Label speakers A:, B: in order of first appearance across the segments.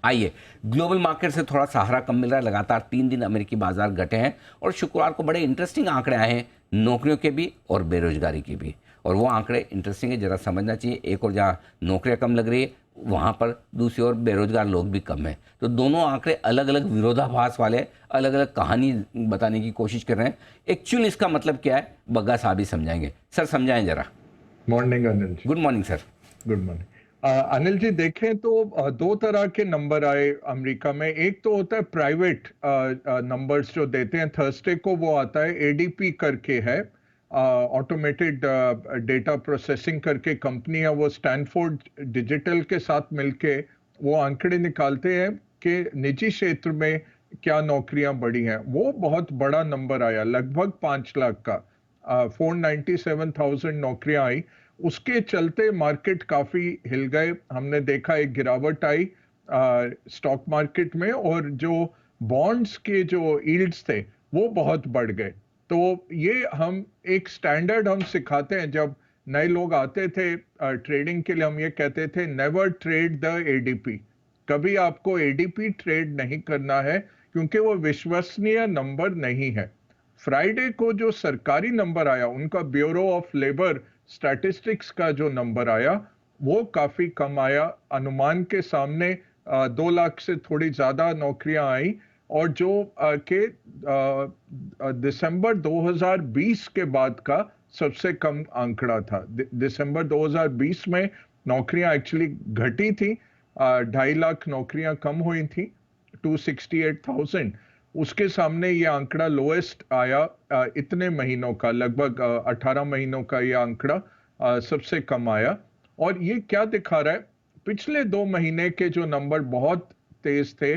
A: आइए, global market से थोड़ा सहारा कम मिल रहा है। लगातार 3 दिन अमेरिकी बाजार घटे हैं और शुक्रवार को बड़े इंटरेस्टिंग आंकड़े आए हैं, नौकरियों के भी और बेरोजगारी के भी। और वो आंकड़े इंटरेस्टिंग है, जरा समझना चाहिए। एक और जहाँ नौकरियां कम लग रही है, वहाँ पर दूसरी ओर बेरोजगार लोग भी कम हैं। तो दोनों आंकड़े अलग अलग विरोधाभास वाले, अलग अलग कहानी बताने की कोशिश कर रहे हैं। एक्चुअली इसका मतलब क्या है, बग्गा साहब ही समझाएंगे। सर समझाएं जरा।
B: Morning Anil ji.
A: Good morning sir.
B: Good morning. Anil ji, देखें तो दो तरह के नंबर आए अमेरिका में। एक तो होता है प्राइवेट नंबर्स जो देते हैं थर्सडे को, वो आता है एडीपी करके है, ऑटोमेटेड डेटा प्रोसेसिंग करके कंपनी है। वो स्टैनफोर्ड डिजिटल के साथ मिलके वो आंकड़े निकालते हैं कि निजी क्षेत्र में क्या नौकरियां बढ़ी हैं। वो बहुत बड़ा नंबर आया, लगभग 5 लाख का। 497,000 नौकरियां आई। उसके चलते मार्केट काफी हिल गए। हमने देखा एक गिरावट आई स्टॉक मार्केट में, और जो बॉन्ड्स के जो यील्ड्स थे वो बहुत बढ़ गए। तो ये हम एक स्टैंडर्ड हम सिखाते हैं। जब नए लोग आते थे ट्रेडिंग के लिए, हम ये कहते थे नेवर ट्रेड द एडीपी। कभी आपको एडीपी ट्रेड नहीं करना है, क्योंकि वो विश्वसनीय नंबर नहीं है। फ्राइडे को जो सरकारी नंबर आया, उनका ब्यूरो ऑफ लेबर स्टैटिस्टिक्स का जो नंबर आया, वो काफी कम आया। अनुमान के सामने 2 लाख से थोड़ी ज्यादा नौकरियां आई। और जो दिसंबर 2020 के बाद का सबसे कम आंकड़ा था। दिसंबर 2020 में नौकरियां एक्चुअली घटी थी, 2.5 लाख नौकरियां कम हुई थी, 268,000। उसके सामने ये आंकड़ा लोएस्ट आया इतने महीनों का, लगभग 18 महीनों का ये आंकड़ा सबसे कम आया। और ये क्या दिखा रहा है, पिछले 2 महीने के जो नंबर बहुत तेज थे,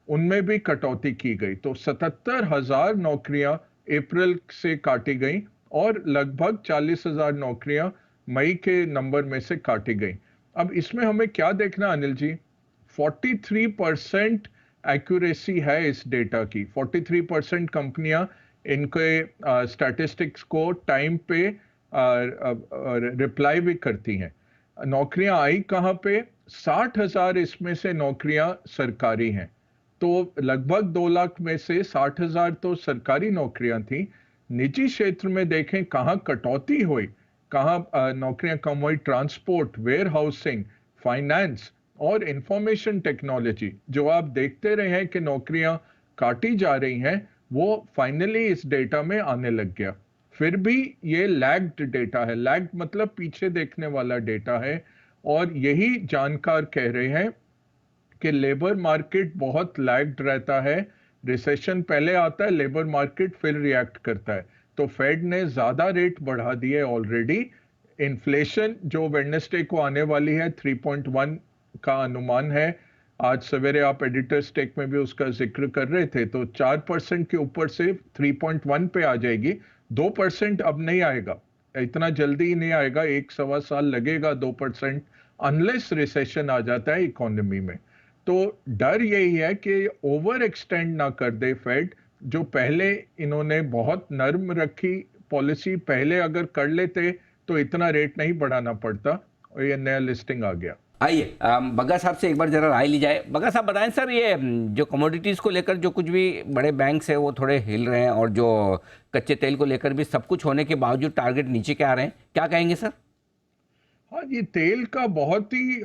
B: उनमें भी कटौती की गई। तो 77,000 नौकरियां अप्रैल से काटी गई, और लगभग 40,000 नौकरियां मई के नंबर में से काटी गई। अब इसमें हमें क्या देखना अनिल जी, 43% एक्यूरेसी है इस डेटा की। 43% कंपनियां इनके स्टैटिस्टिक्स को टाइम पे रिप्लाई भी करती हैं। नौकरियां आई कहां पे, 60,000 इसमें से नौकरियां सरकारी हैं। तो लगभग 2 लाख में से 60,000 तो सरकारी नौकरियां थी। निजी क्षेत्र में देखें कहां कटौती हुई, कहां नौकरियां कम हुई, ट्रांसपोर्ट, वेयर हाउसिंग, फाइनेंस और इंफॉर्मेशन टेक्नोलॉजी। जो आप देखते रहे हैं कि नौकरियां काटी जा रही हैं, वो फाइनली इस डेटा में आने लग गया। फिर भी ये लैग्ड डेटा है। लैग्ड मतलब पीछे देखने वाला डेटा है। और यही जानकार कह रहे हैं कि लेबर मार्केट बहुत लैग्ड रहता है। रिसेशन पहले आता है, लेबर मार्केट फिर रिएक्ट करता है। तो फेड ने ज्यादा रेट बढ़ा दिए ऑलरेडी। इन्फ्लेशन जो वेडनेसडे को आने वाली है, 3.1 का अनुमान है। आज सवेरे आप एडिटर स्टेक में भी उसका जिक्र कर रहे थे। तो 4% के ऊपर से 3.1 पे आ जाएगी। 2% अब नहीं आएगा, इतना जल्दी ही नहीं आएगा, 1-1.25 साल लगेगा 2%, अनलेस रिसेशन आ जाता है इकोनॉमी में। तो डर यही है कि ओवर एक्सटेंड ना कर दे फेड। जो पहले इन्होंने बहुत नर्म रखी पॉलिसी, पहले अगर कर लेते तो इतना रेट नहीं बढ़ाना पड़ता, और ये नया लिस्टिंग आ गया।
A: आइए, बग्गा साहब से एक बार जरा राय ली जाए। बग्गा साहब बताएं सर, ये जो कमोडिटीज़ को लेकर जो कुछ भी बड़े बैंक्स हैं वो थोड़े हिल रहे हैं, और जो कच्चे तेल को लेकर भी सब कुछ होने के बावजूद टारगेट नीचे के आ रहे हैं, क्या कहेंगे सर?
B: हाँ, ये तेल का बहुत ही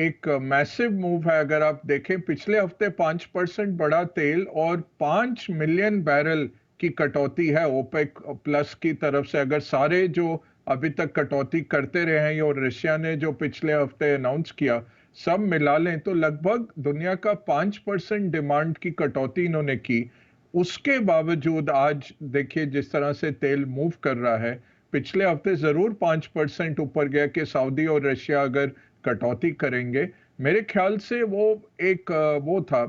B: एक मैसिव मूव है। अगर आप देखें, पिछले हफ्ते 5% बढ़ा तेल, और 5 मिलियन बैरल की कटौती है ओपेक प्लस की तरफ से। अगर सारे जो अभी तक कटौती करते रहे हैं, और रशिया ने जो पिछले हफ्ते अनाउंस किया, सब मिला लें तो लगभग दुनिया का 5% डिमांड की कटौती इन्होंने की। उसके बावजूद आज देखिए जिस तरह से तेल मूव कर रहा है। पिछले हफ्ते जरूर 5% ऊपर गया कि सऊदी और रशिया अगर कटौती करेंगे। मेरे ख्याल से वो एक वो था,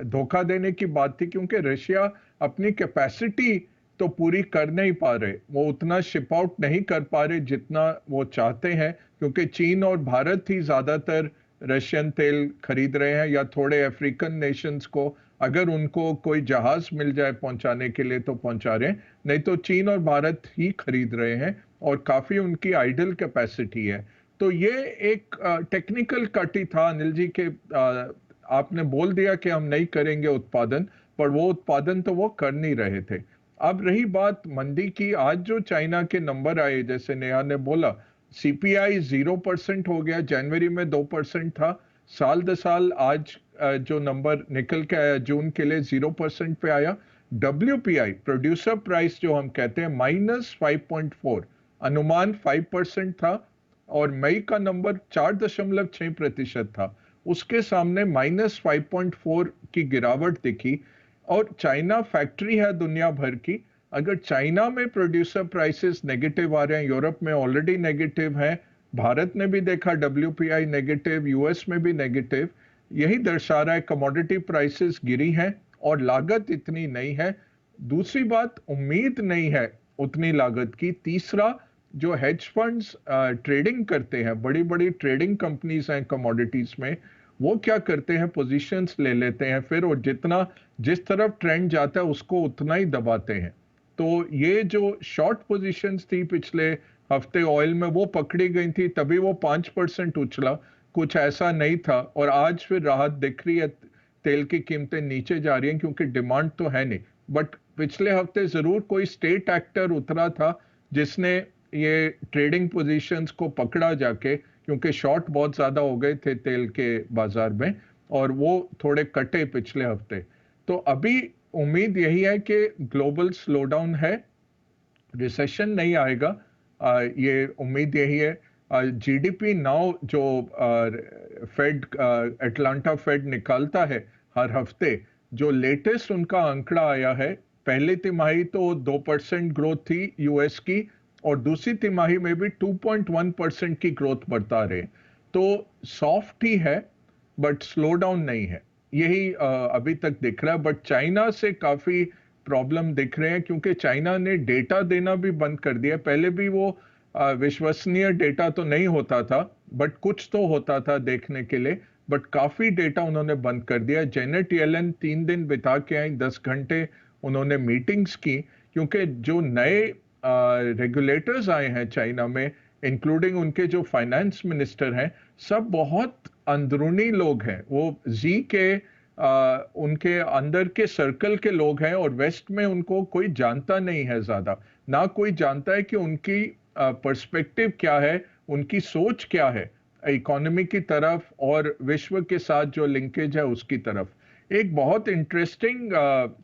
B: धोखा देने की बात थी, क्योंकि रशिया अपनी कैपेसिटी तो पूरी कर नहीं पा रहे। वो उतना शिप आउट नहीं कर पा रहे जितना वो चाहते हैं, क्योंकि चीन और भारत ही ज्यादातर रशियन तेल खरीद रहे हैं, या थोड़े अफ्रीकन नेशंस को अगर उनको कोई जहाज मिल जाए पहुंचाने के लिए तो पहुंचा रहे हैं। नहीं तो चीन और भारत ही खरीद रहे हैं, और काफी उनकी आइडल कैपेसिटी है। तो ये एक टेक्निकल कट ही था अनिल जी के आपने बोल दिया कि हम नहीं करेंगे उत्पादन, पर वो उत्पादन तो वो कर नहीं रहे थे। अब रही बात मंदी की, आज जो चाइना के नंबर आए, जैसे नेहा ने बोला, सीपीआई 0% हो गया, जनवरी में 2% था, साल दर साल आज जो नंबर निकल के आया जून के लिए 0% पे आया। डब्ल्यूपीआई प्रोड्यूसर प्राइस जो हम कहते हैं -5.4, अनुमान 5% था, और मई का नंबर 4.6% था, उसके सामने -5.4 की गिरावट दिखी। और चाइना फैक्ट्री है दुनिया भर की, अगर चाइना में प्रोड्यूसर प्राइसेस नेगेटिव आ रहे हैं, यूरोप में ऑलरेडी नेगेटिव है, भारत ने भी देखा डब्ल्यूपीआई नेगेटिव, यूएस में भी नेगेटिव, यही दर्शा रहा है कमोडिटी प्राइसेस गिरी हैं और लागत इतनी नहीं है। दूसरी बात, उम्मीद नहीं है उतनी लागत की। तीसरा, जो हेज फंड्स ट्रेडिंग करते हैं, बड़ी बड़ी ट्रेडिंग कंपनीज हैं कमोडिटीज में, वो क्या करते हैं, पोजीशंस ले लेते हैं फिर, और जितना जिस तरफ ट्रेंड जाता है उसको उतना ही दबाते हैं। तो ये जो शॉर्ट पोजीशंस थी पिछले हफ्ते ऑयल में, वो पकड़ी गई थी, तभी वो 5% उछला, कुछ ऐसा नहीं था। और आज फिर राहत दिख रही है, तेल की कीमतें नीचे जा रही हैं क्योंकि डिमांड तो है नहीं। बट पिछले हफ्ते जरूर कोई स्टेट एक्टर उतरा था जिसने ये ट्रेडिंग पोजीशंस को पकड़ा जाके, क्योंकि शॉर्ट बहुत ज्यादा हो गए थे तेल के बाजार में, और वो थोड़े कटे पिछले हफ्ते। तो अभी उम्मीद यही है कि ग्लोबल स्लोडाउन है, रिसेशन नहीं आएगा, ये उम्मीद यही है। जीडीपी नाउ जो फेड, अटलांटा फेड निकालता है हर हफ्ते, जो लेटेस्ट उनका आंकड़ा आया है, पहली तिमाही तो 2% ग्रोथ थी यूएस की, और दूसरी तिमाही में भी 2.1% की ग्रोथ बता रहे। तो सॉफ्ट ही है, बट स्लो डाउन नहीं है, यही अभी तक दिख रहा है। बट चाइना से काफी प्रॉब्लम दिख रहे हैं, क्योंकि चाइना ने डेटा देना भी बंद कर दिया। पहले भी वो विश्वसनीय डेटा तो नहीं होता था, बट कुछ तो होता था देखने के लिए, बट काफी डेटा उन्होंने बंद कर दिया। जेनेट येलन 3 दिन बिता के आई, 10 घंटे उन्होंने मीटिंग्स की, क्योंकि जो नए रेगुलेटर्स आए हैं चाइना में, इंक्लूडिंग उनके जो फाइनेंस मिनिस्टर हैं, सब बहुत अंदरूनी लोग हैं। वो जी के उनके अंदर के सर्कल के लोग हैं, और वेस्ट में उनको कोई जानता नहीं है ज्यादा, ना कोई जानता है कि उनकी पर्सपेक्टिव क्या है, उनकी सोच क्या है इकोनॉमी की तरफ और विश्व के साथ जो लिंकेज है उसकी तरफ। एक बहुत इंटरेस्टिंग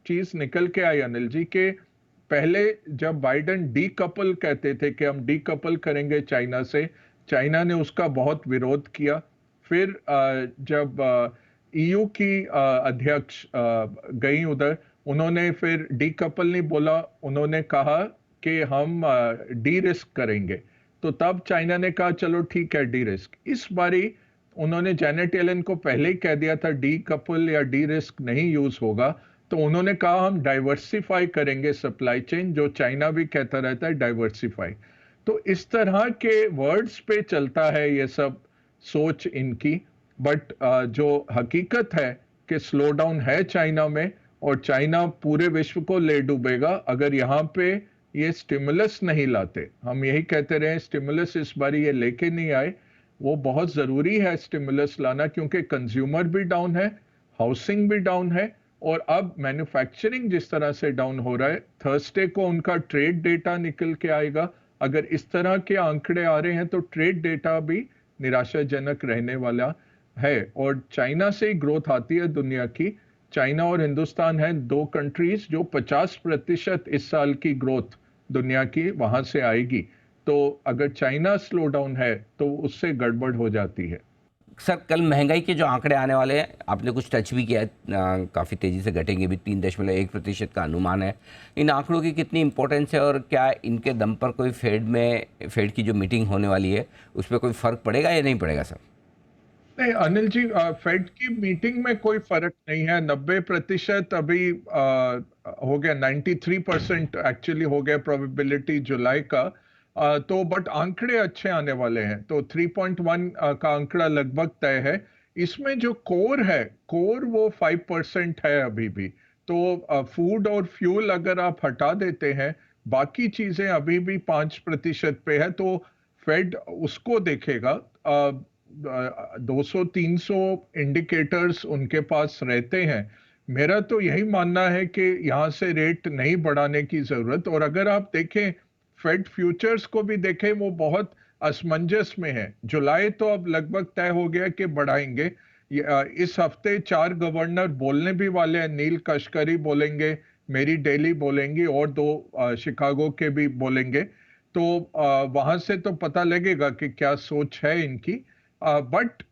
B: चीज निकल के आई अनिल जी, के पहले जब बाइडेन डीकपल कहते थे कि हम डीकपल करेंगे चाइना से, चाइना ने उसका बहुत विरोध किया। फिर जब ईयू की अध्यक्ष गई उधर, उन्होंने फिर डीकपल नहीं बोला, उन्होंने कहा कि हम डी रिस्क करेंगे। तो तब चाइना ने कहा चलो ठीक है डी रिस्क। इस बारी उन्होंने जेनेट येलन को पहले ही कह दिया था डी कपल या डी रिस्क नहीं यूज होगा, तो उन्होंने कहा हम डाइवर्सिफाई करेंगे सप्लाई चेन, जो चाइना भी कहता रहता है डाइवर्सिफाई। तो इस तरह के वर्ड्स पे चलता है ये सब सोच इनकी। बट जो हकीकत है कि स्लो डाउन है चाइना में, और चाइना पूरे विश्व को ले डूबेगा अगर यहाँ पे ये स्टिमुलस नहीं लाते। हम यही कहते रहे, स्टिमुलस इस बारी ये लेके नहीं आए। वो बहुत जरूरी है स्टिमुलस लाना, क्योंकि कंज्यूमर भी डाउन है, हाउसिंग भी डाउन है, और अब मैन्युफैक्चरिंग जिस तरह से डाउन हो रहा है। थर्सडे को उनका ट्रेड डेटा निकल के आएगा, अगर इस तरह के आंकड़े आ रहे हैं तो ट्रेड डेटा भी निराशाजनक रहने वाला है। और चाइना से ही ग्रोथ आती है दुनिया की। चाइना और हिंदुस्तान हैं दो कंट्रीज जो 50% इस साल की ग्रोथ दुनिया की वहां से आएगी। तो अगर चाइना स्लो डाउन है तो उससे गड़बड़ हो जाती है।
A: सर, कल महंगाई के जो आंकड़े आने वाले हैं, आपने कुछ टच भी किया है, काफ़ी तेज़ी से घटेंगे भी, 3.1% का अनुमान है। इन आंकड़ों की कितनी इंपॉर्टेंस है, और क्या इनके दम पर कोई फेड की जो मीटिंग होने वाली है उस पर कोई फ़र्क पड़ेगा या नहीं पड़ेगा सर?
B: नहीं अनिल जी, फेड की मीटिंग में कोई फर्क नहीं है। 90% अभी हो गया, 93% एक्चुअली हो गया प्रोबेबिलिटी जुलाई का। तो बट आंकड़े अच्छे आने वाले हैं, तो 3.1 का आंकड़ा लगभग तय है। इसमें जो कोर है, कोर वो 5% है अभी भी। तो फूड और फ्यूल अगर आप हटा देते हैं, बाकी चीजें अभी भी 5% पे है, तो फेड उसको देखेगा। 200-300 इंडिकेटर्स उनके पास रहते हैं। मेरा तो यही मानना है कि यहाँ से रेट नहीं बढ़ाने की जरूरत। और अगर आप देखें फेड फ्यूचर्स को भी देखें, वो बहुत असमंजस में है। जुलाई तो अब लगभग तय हो गया कि बढ़ाएंगे। इस हफ्ते 4 गवर्नर बोलने भी वाले हैं। नील कश्करी बोलेंगे, मेरी डेली बोलेंगी, और 2 शिकागो के भी बोलेंगे। तो वहां से तो पता लगेगा कि क्या सोच है इनकी। बट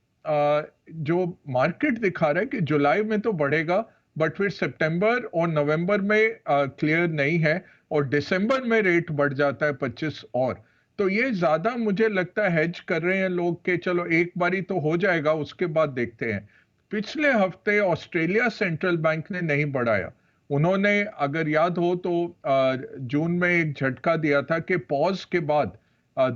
B: जो मार्केट दिखा रहा है कि जुलाई में तो बढ़ेगा, बट फिर सितंबर और नवंबर में क्लियर नहीं है, और दिसंबर में रेट बढ़ जाता है 25 और। तो ये ज्यादा मुझे लगता है हेज कर रहे हैं लोग कि चलो एक बारी तो हो जाएगा, उसके बाद देखते हैं। पिछले हफ्ते ऑस्ट्रेलिया सेंट्रल बैंक ने नहीं बढ़ाया। उन्होंने, अगर याद हो तो, जून में एक झटका दिया था कि पॉज के बाद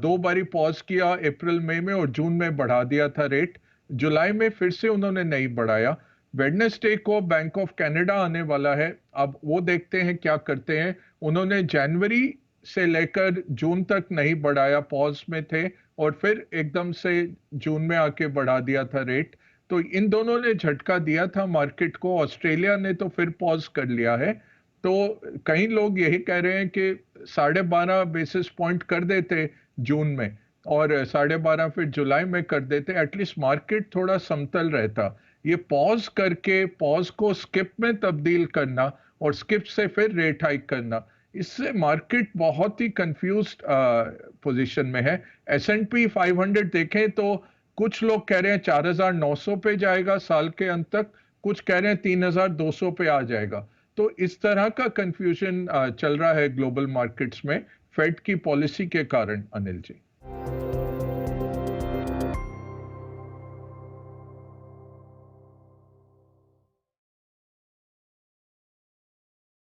B: 2 बारी पॉज किया, अप्रैल मई में, और जून में बढ़ा दिया था रेट। जुलाई में फिर से उन्होंने नहीं बढ़ाया। वेडनेसडे को बैंक ऑफ कनाडा आने वाला है, अब वो देखते हैं क्या करते हैं। उन्होंने जनवरी से लेकर जून तक नहीं बढ़ाया, पॉज में थे, और फिर एकदम से जून में आके बढ़ा दिया था रेट। तो इन दोनों ने झटका दिया था मार्केट को। ऑस्ट्रेलिया ने तो फिर पॉज कर लिया है। तो कई लोग यही कह रहे हैं कि 12.5 बेसिस पॉइंट कर देते जून में, और 12.5 फिर जुलाई में कर देते, एटलीस्ट मार्केट थोड़ा समतल रहता। ये पॉज करके पॉज को स्किप में तब्दील करना, और स्किप से फिर रेट हाइक करना, इससे मार्केट बहुत ही कंफ्यूज्ड पोजीशन में है। S&P 500 देखें तो कुछ लोग कह रहे हैं 4,900 पे जाएगा साल के अंत तक, कुछ कह रहे हैं 3,200 पे आ जाएगा। तो इस तरह का कंफ्यूजन चल रहा है ग्लोबल मार्केट्स में, फेड की पॉलिसी के कारण, अनिल जी।